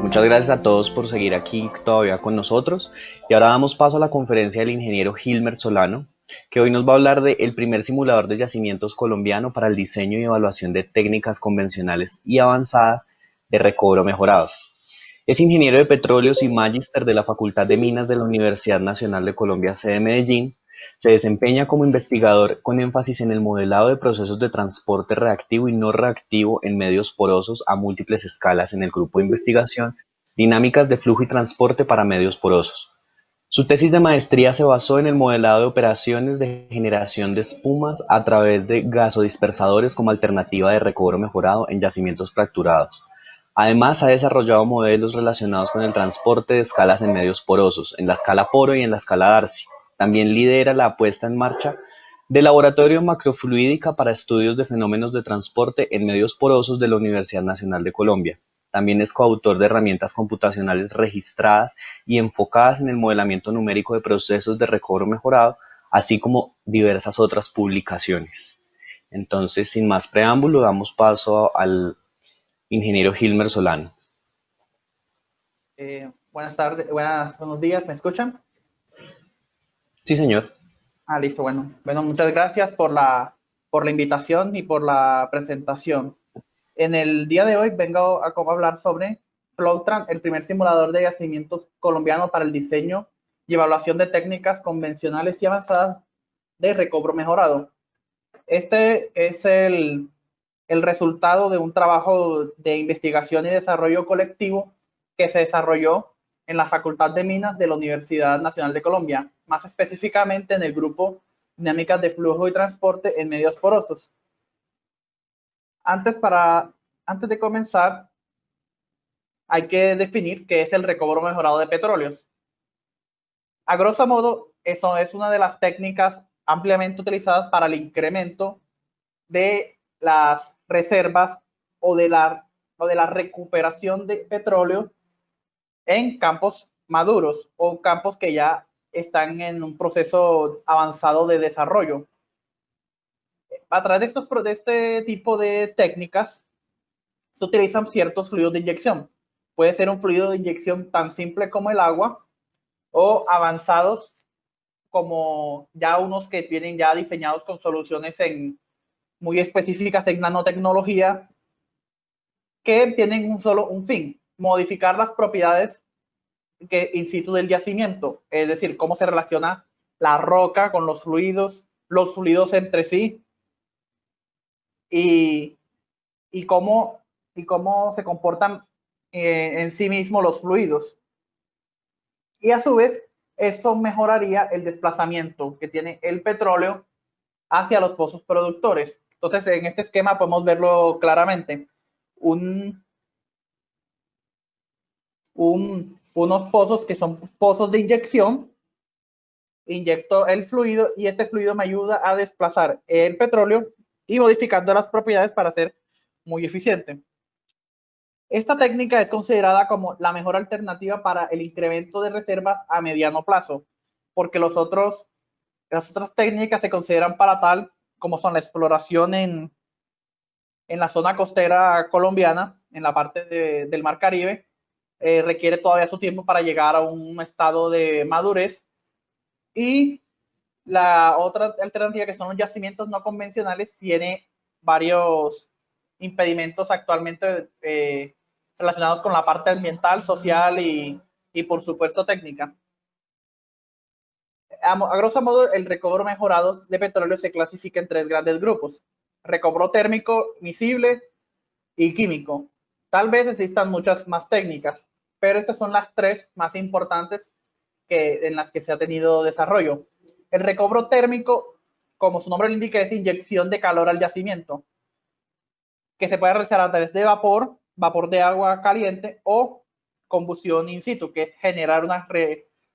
Muchas gracias a todos por seguir aquí todavía con nosotros. Y ahora damos paso a la conferencia del ingeniero Gilmer Solano, que hoy nos va a hablar del primer simulador de yacimientos colombiano para el diseño y evaluación de técnicas convencionales y avanzadas de recobro mejorado. Es ingeniero de petróleos y magíster de la Facultad de Minas de la Universidad Nacional de Colombia, sede Medellín. Se desempeña como investigador con énfasis en el modelado de procesos de transporte reactivo y no reactivo en medios porosos a múltiples escalas en el grupo de investigación Dinámicas de flujo y transporte para medios porosos. Su tesis de maestría se basó en el modelado de operaciones de generación de espumas a través de gasodispersadores como alternativa de recobro mejorado en yacimientos fracturados. Además, ha desarrollado modelos relacionados con el transporte de escalas en medios porosos, en la escala Poro y en la escala Darcy. También lidera la puesta en marcha del Laboratorio Macrofluídica para Estudios de Fenómenos de Transporte en Medios Porosos de la Universidad Nacional de Colombia. También es coautor de herramientas computacionales registradas y enfocadas en el modelamiento numérico de procesos de recobro mejorado, así como diversas otras publicaciones. Entonces, sin más preámbulo, damos paso al ingeniero Gilmer Solano. Buenas tardes, buenos días, ¿me escuchan? Sí, señor. Listo, bueno, muchas gracias por la invitación y por la presentación. En el día de hoy vengo a hablar sobre Flowtran, el primer simulador de yacimientos colombiano para el diseño y evaluación de técnicas convencionales y avanzadas de recobro mejorado. Este es el resultado de un trabajo de investigación y desarrollo colectivo que se desarrolló en la Facultad de Minas de la Universidad Nacional de Colombia, más específicamente en el grupo Dinámicas de Flujo y Transporte en Medios Porosos. Antes de comenzar, hay que definir qué es el recobro mejorado de petróleos. A grosso modo, eso es una de las técnicas ampliamente utilizadas para el incremento de las reservas o de la recuperación de petróleo en campos maduros o campos que ya están en un proceso avanzado de desarrollo. A través de este tipo de técnicas se utilizan ciertos fluidos de inyección. Puede ser un fluido de inyección tan simple como el agua o avanzados como ya unos que vienen ya diseñados con soluciones muy específicas en nanotecnología que tienen un fin, modificar las propiedades que in situ del yacimiento, es decir, cómo se relaciona la roca con los fluidos entre sí y, y, cómo, y cómo se comportan en sí mismos los fluidos. Y a su vez, esto mejoraría el desplazamiento que tiene el petróleo hacia los pozos productores. Entonces, en este esquema podemos verlo claramente. Unos pozos que son pozos de inyección, inyecto el fluido y este fluido me ayuda a desplazar el petróleo y modificando las propiedades para ser muy eficiente. Esta técnica es considerada como la mejor alternativa para el incremento de reservas a mediano plazo, porque las otras técnicas se consideran para tal, como son la exploración en la zona costera colombiana, en la parte del Mar Caribe, requiere todavía su tiempo para llegar a un estado de madurez. Y la otra alternativa, que son los yacimientos no convencionales, tiene varios impedimentos actualmente relacionados con la parte ambiental, social y por supuesto técnica. A grosso modo, el recobro mejorado de petróleo se clasifica en tres grandes grupos: recobro térmico, miscible y químico. Tal vez existan muchas más técnicas, pero estas son las tres más importantes en las que se ha tenido desarrollo. El recobro térmico, como su nombre lo indica, es inyección de calor al yacimiento, que se puede realizar a través de vapor de agua caliente o combustión in situ, que es generar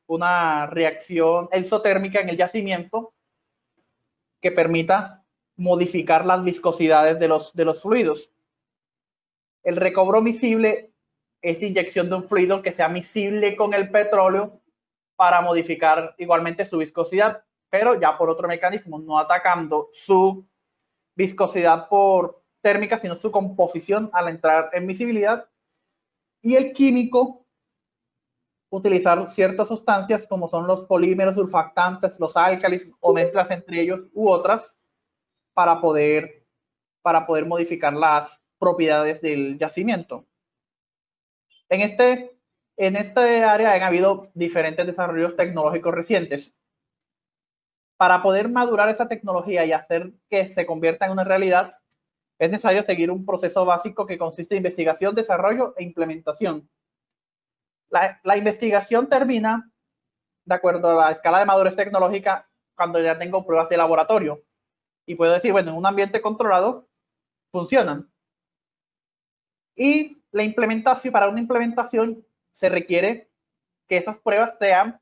una reacción exotérmica en el yacimiento que permita modificar las viscosidades de los fluidos. El recobro miscible es inyección de un fluido que sea miscible con el petróleo para modificar igualmente su viscosidad, pero ya por otro mecanismo, no atacando su viscosidad por térmica, sino su composición al entrar en miscibilidad Y el químico, utilizar ciertas sustancias como son los polímeros surfactantes, los álcalis o mezclas entre ellos u otras para poder modificar las propiedades del yacimiento. En este área han habido diferentes desarrollos tecnológicos recientes. Para poder madurar esa tecnología y hacer que se convierta en una realidad, es necesario seguir un proceso básico que consiste en investigación, desarrollo e implementación. La investigación termina de acuerdo a la escala de madurez tecnológica cuando ya tengo pruebas de laboratorio y puedo decir, bueno, en un ambiente controlado funcionan. Y la implementación, para una implementación se requiere que esas pruebas sean,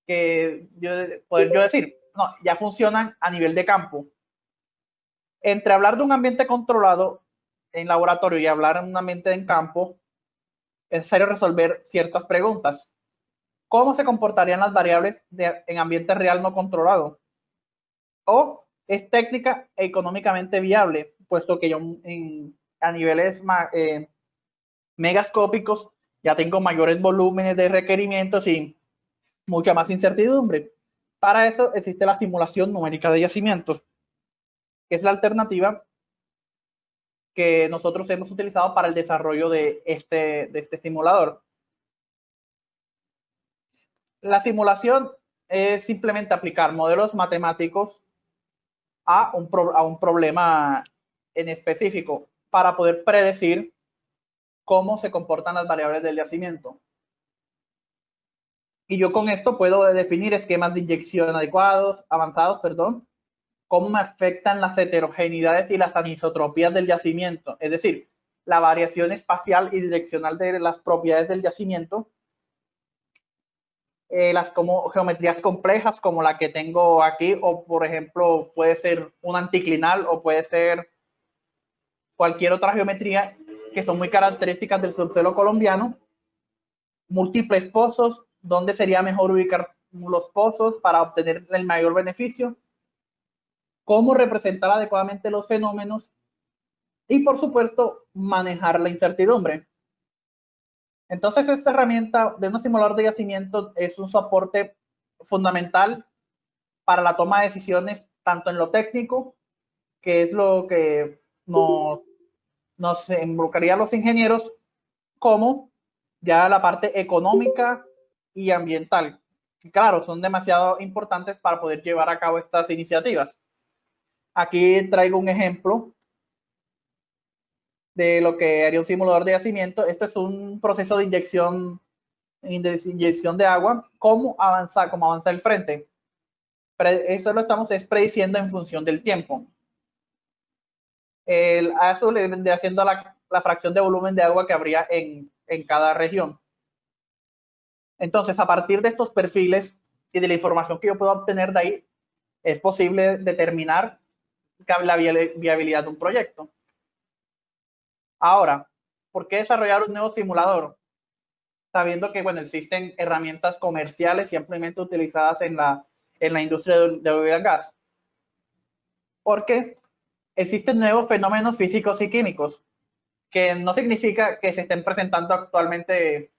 poder yo decir, no, ya funcionan a nivel de campo. Entre hablar de un ambiente controlado en laboratorio y hablar en un ambiente en campo, es necesario resolver ciertas preguntas. ¿Cómo se comportarían las variables en ambiente real no controlado? O es técnica e económicamente viable, puesto que yo a niveles megascópicos ya tengo mayores volúmenes de requerimientos y mucha más incertidumbre. Para eso existe la simulación numérica de yacimientos, que es la alternativa que nosotros hemos utilizado para el desarrollo de este simulador. La simulación es simplemente aplicar modelos matemáticos a un problema en específico para poder predecir cómo se comportan las variables del yacimiento. Y yo con esto puedo definir esquemas de inyección avanzados, cómo me afectan las heterogeneidades y las anisotropías del yacimiento, es decir, la variación espacial y direccional de las propiedades del yacimiento, las geometrías complejas como la que tengo aquí, o por ejemplo puede ser un anticlinal o puede ser cualquier otra geometría que son muy características del subsuelo colombiano, múltiples pozos, dónde sería mejor ubicar los pozos para obtener el mayor beneficio, cómo representar adecuadamente los fenómenos y, por supuesto, manejar la incertidumbre. Entonces, esta herramienta de un simulador de yacimiento es un soporte fundamental para la toma de decisiones, tanto en lo técnico, que es lo que nos involucraría a los ingenieros, como ya la parte económica y ambiental. Claro, son demasiado importantes para poder llevar a cabo estas iniciativas. Aquí traigo un ejemplo de lo que haría un simulador de yacimiento. Este es un proceso de inyección de agua. ¿Cómo avanza el frente? Eso lo estamos prediciendo en función del tiempo. A eso le vendría haciendo la fracción de volumen de agua que habría en cada región. Entonces, a partir de estos perfiles y de la información que yo puedo obtener de ahí, es posible determinar la viabilidad de un proyecto. Ahora, ¿por qué desarrollar un nuevo simulador? Sabiendo que, bueno, existen herramientas comerciales y ampliamente utilizadas en la industria de oil y gas. Porque existen nuevos fenómenos físicos y químicos, que no significa que se estén presentando actualmente,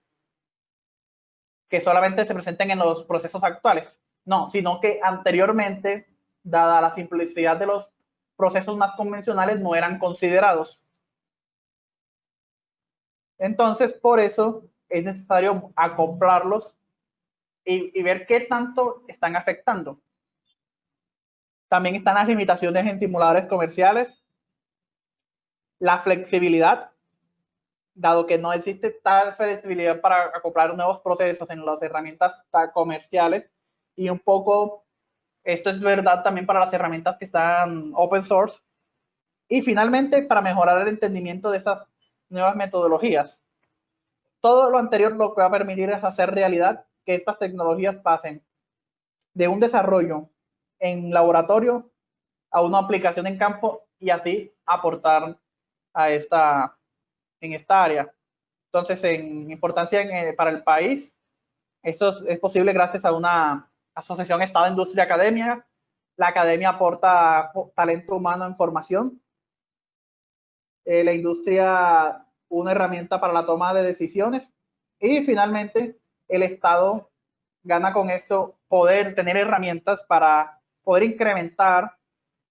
que solamente se presenten en los procesos actuales. No, sino que anteriormente, dada la simplicidad de los procesos más convencionales, no eran considerados. Entonces, por eso es necesario acoplarlos y ver qué tanto están afectando. También están las limitaciones en simuladores comerciales, la flexibilidad, dado que no existe tal flexibilidad para acoplar nuevos procesos en las herramientas comerciales, y un poco esto es verdad también para las herramientas que están open source, y finalmente para mejorar el entendimiento de esas nuevas metodologías. Todo lo anterior lo que va a permitir es hacer realidad que estas tecnologías pasen de un desarrollo en laboratorio a una aplicación en campo y así aportar en esta área. Entonces, en importancia para el país, esto es posible gracias a una asociación Estado, Industria, Academia. La academia aporta talento humano en formación. La industria una herramienta para la toma de decisiones y finalmente el Estado gana con esto poder tener herramientas para poder incrementar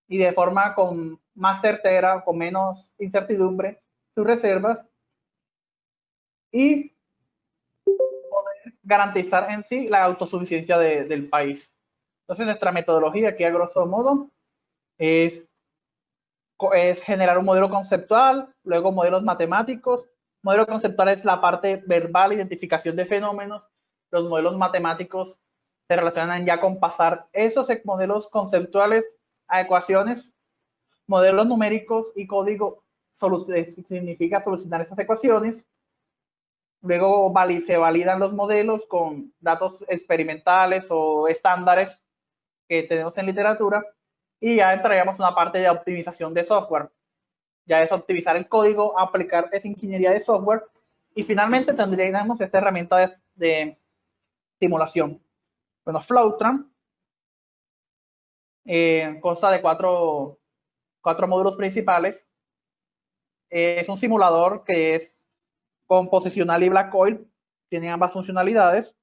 y de forma con más certera, con menos incertidumbre, sus reservas y garantizar en sí la autosuficiencia del país. Entonces, nuestra metodología aquí, a grosso modo, es generar un modelo conceptual, luego modelos matemáticos. Modelo conceptual es la parte verbal, identificación de fenómenos. Los modelos matemáticos se relacionan ya con pasar esos modelos conceptuales a ecuaciones. Modelos numéricos y código significa solucionar esas ecuaciones. Luego se validan los modelos con datos experimentales o estándares que tenemos en literatura y ya entraríamos una parte de optimización de software. Ya es optimizar el código, aplicar esa ingeniería de software y finalmente tendríamos esta herramienta de simulación. Bueno, Floatran consta de cuatro módulos principales. Es un simulador que es composicional y black coil, tiene ambas funcionalidades,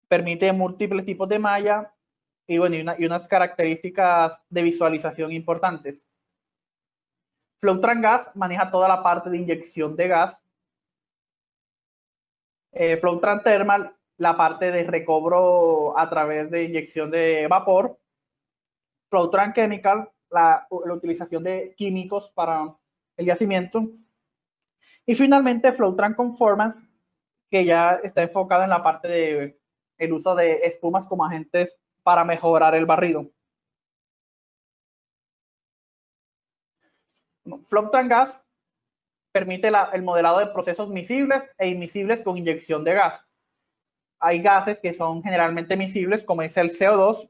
permite múltiples tipos de malla y, bueno, y unas características de visualización importantes. Floatran Gas maneja toda la parte de inyección de gas. Floatran Thermal, la parte de recobro a través de inyección de vapor. Floatran Chemical, la utilización de químicos para el yacimiento. Y finalmente Floatran Conformance, que ya está enfocado en la parte de el uso de espumas como agentes para mejorar el barrido. Floatran Gas permite el modelado de procesos miscibles e inmiscibles con inyección de gas. Hay gases que son generalmente miscibles, como es el CO2,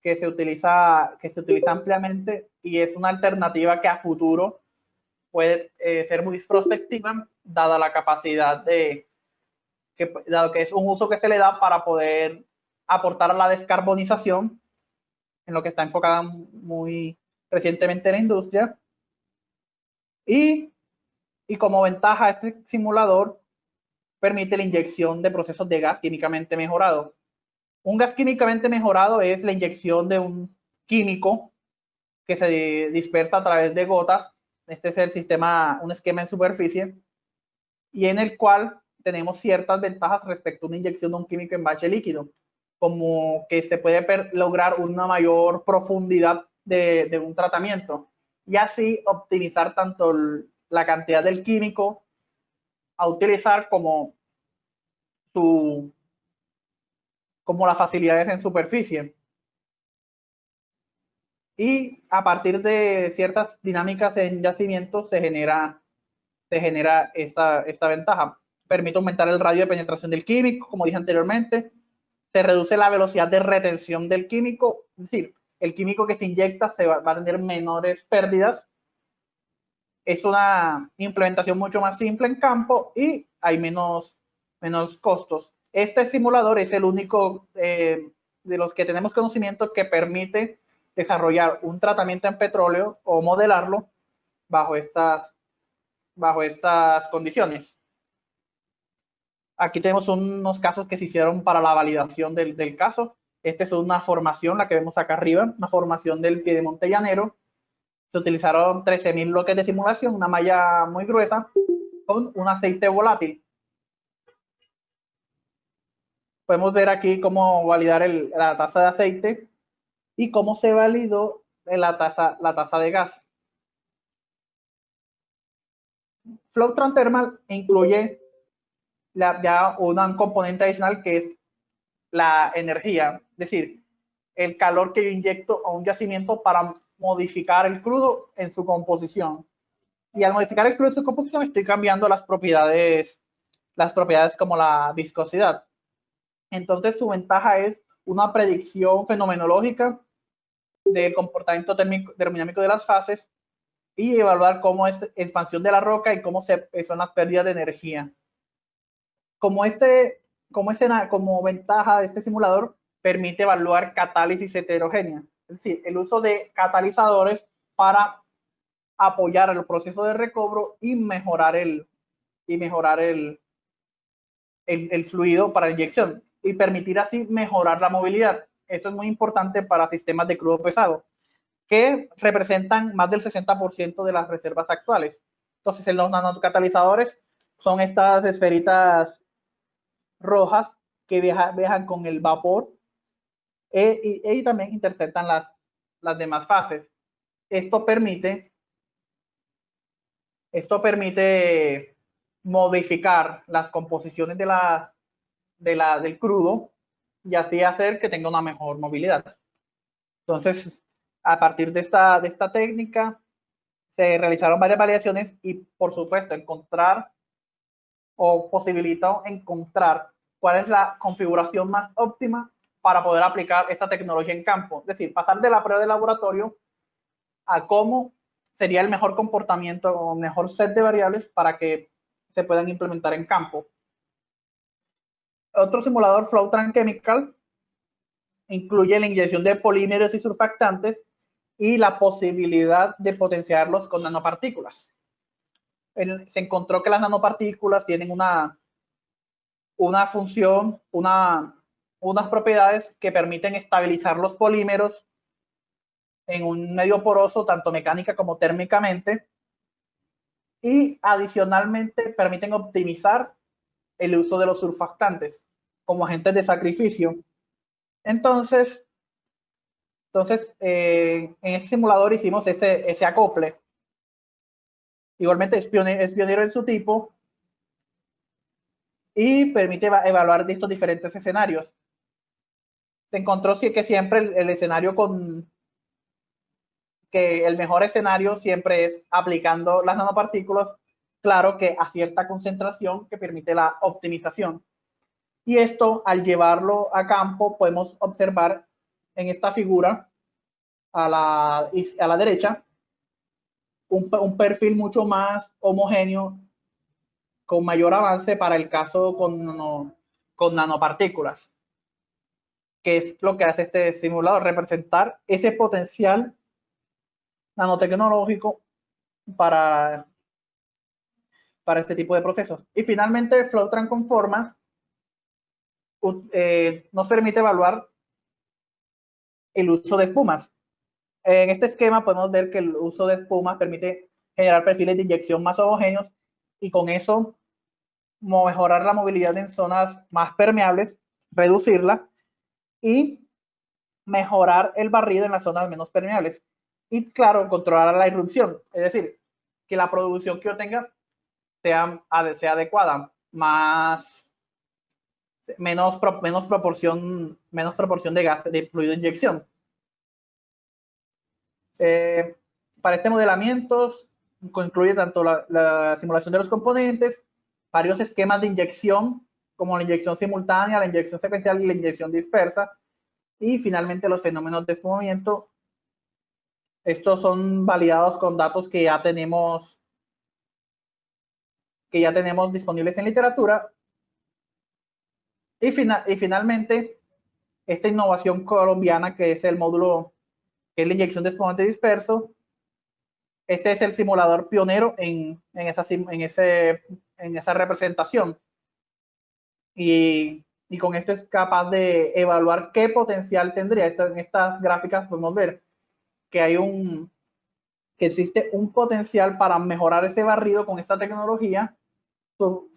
que se utiliza ampliamente y es una alternativa que a futuro puede ser muy prospectiva, dada la capacidad dado que es un uso que se le da para poder aportar a la descarbonización, en lo que está enfocada muy recientemente en la industria. Y como ventaja, este simulador permite la inyección de procesos de gas químicamente mejorado. Un gas químicamente mejorado es la inyección de un químico que se dispersa a través de gotas. Este es el sistema, un esquema en superficie, y en el cual tenemos ciertas ventajas respecto a una inyección de un químico en bache líquido, como que se puede lograr una mayor profundidad de un tratamiento y así optimizar tanto la cantidad del químico a utilizar como las facilidades en superficie. Y a partir de ciertas dinámicas en yacimientos se genera esta ventaja. Permite aumentar el radio de penetración del químico, como dije anteriormente. Se reduce la velocidad de retención del químico, es decir, el químico que se inyecta va a tener menores pérdidas. Es una implementación mucho más simple en campo y hay menos costos. Este simulador es el único de los que tenemos conocimiento que permite desarrollar un tratamiento en petróleo o modelarlo bajo estas condiciones. Aquí tenemos unos casos que se hicieron para la validación del caso. Esta es una formación, la que vemos acá arriba, una formación del Piedemonte Llanero. Se utilizaron 13.000 bloques de simulación, una malla muy gruesa, con un aceite volátil. Podemos ver aquí cómo validar la tasa de aceite y cómo se validó la tasa de gas. Floatran Thermal incluye ya un componente adicional que es la energía, es decir, el calor que yo inyecto a un yacimiento para modificar el crudo en su composición. Y al modificar el crudo en su composición estoy cambiando las propiedades como la viscosidad. Entonces su ventaja es una predicción fenomenológica del comportamiento termodinámico de las fases y evaluar cómo es expansión de la roca y cómo son las pérdidas de energía. Como ventaja de este simulador, permite evaluar catálisis heterogénea, es decir, el uso de catalizadores para apoyar el proceso de recobro y mejorar el fluido para la inyección y permitir así mejorar la movilidad. Esto es muy importante para sistemas de crudo pesado, que representan más del 60% de las reservas actuales. Entonces, en los nanocatalizadores son estas esferitas rojas que viajan con el vapor y también interceptan las demás fases. Esto permite modificar las composiciones del crudo y así hacer que tenga una mejor movilidad. Entonces, a partir de esta técnica, se realizaron varias variaciones y, por supuesto, posibilitó encontrar cuál es la configuración más óptima para poder aplicar esta tecnología en campo. Es decir, pasar de la prueba de laboratorio a cómo sería el mejor comportamiento o mejor set de variables para que se puedan implementar en campo. Otro simulador, Flow-Tran Chemical, incluye la inyección de polímeros y surfactantes y la posibilidad de potenciarlos con nanopartículas. Se encontró que las nanopartículas tienen una función, unas propiedades que permiten estabilizar los polímeros en un medio poroso, tanto mecánica como térmicamente, y adicionalmente permiten optimizar el uso de los surfactantes como agentes de sacrificio. Entonces en ese simulador hicimos ese acople. Igualmente es pionero en su tipo y permite evaluar de estos diferentes escenarios. Se encontró que siempre el escenario que el mejor escenario siempre es aplicando las nanopartículas, claro que a cierta concentración que permite la optimización. Y esto, al llevarlo a campo, podemos observar en esta figura a la derecha un perfil mucho más homogéneo, con mayor avance para el caso con nanopartículas, que es lo que hace este simulador, representar ese potencial nanotecnológico para este tipo de procesos. Y finalmente, Flow-Tran Conformance nos permite evaluar el uso de espumas. En este esquema podemos ver que el uso de espumas permite generar perfiles de inyección más homogéneos y con eso mejorar la movilidad en zonas más permeables, reducirla y mejorar el barrido en las zonas menos permeables. Y claro, controlar la irrupción, es decir, que la producción que yo tenga sea adecuada, menos proporción de gas de fluido de inyección. Para este modelamiento incluye tanto la simulación de los componentes, varios esquemas de inyección, como la inyección simultánea, la inyección secuencial y la inyección dispersa, y finalmente los fenómenos de espumamiento. Estos son validados con datos que ya tenemos disponibles en literatura. Y finalmente, esta innovación colombiana, que es el módulo, que es la inyección de espumante disperso. Este es el simulador pionero en esa representación. Y con esto es capaz de evaluar qué potencial tendría. En estas gráficas podemos ver que existe un potencial para mejorar ese barrido con esta tecnología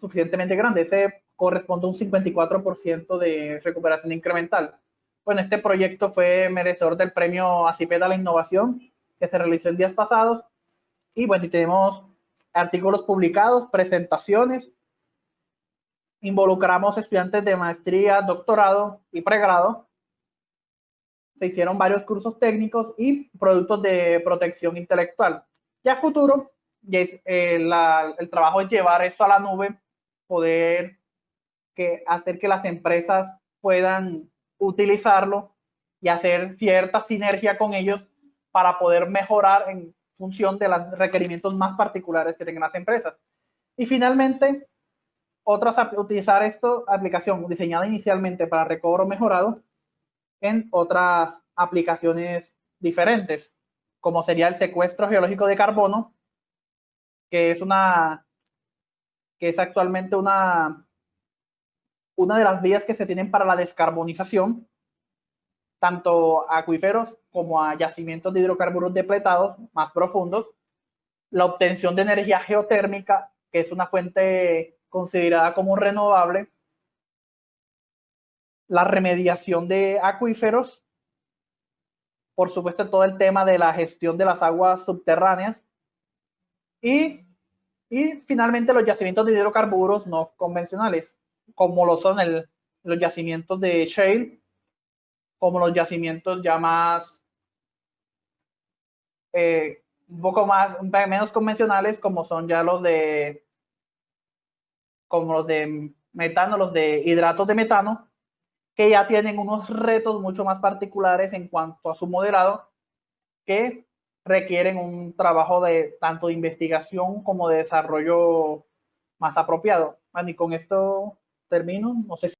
suficientemente grande. Ese corresponde a un 54% de recuperación incremental. Bueno, este proyecto fue merecedor del premio ACIPET a la innovación que se realizó en días pasados. Y bueno, tenemos artículos publicados, presentaciones, involucramos estudiantes de maestría, doctorado y pregrado. Se hicieron varios cursos técnicos y productos de protección intelectual. Ya a futuro, el trabajo es llevar esto a la nube, poder hacer que las empresas puedan utilizarlo y hacer cierta sinergia con ellos para poder mejorar en función de los requerimientos más particulares que tengan las empresas. Y finalmente, utilizar aplicación diseñada inicialmente para recobro mejorado en otras aplicaciones diferentes, como sería el secuestro geológico de carbono, que es actualmente una de las vías que se tienen para la descarbonización, tanto a acuíferos como a yacimientos de hidrocarburos depletados más profundos, la obtención de energía geotérmica, que es una fuente considerada como renovable, la remediación de acuíferos, por supuesto todo el tema de la gestión de las aguas subterráneas y, y finalmente los yacimientos de hidrocarburos no convencionales, como lo son los yacimientos de shale, como los yacimientos ya más un poco más, menos convencionales, como son ya como los de metano, los de hidratos de metano, que ya tienen unos retos mucho más particulares en cuanto a su modelado, que requieren un trabajo de tanto de investigación como de desarrollo más apropiado. Bueno, y con esto termino. No sé si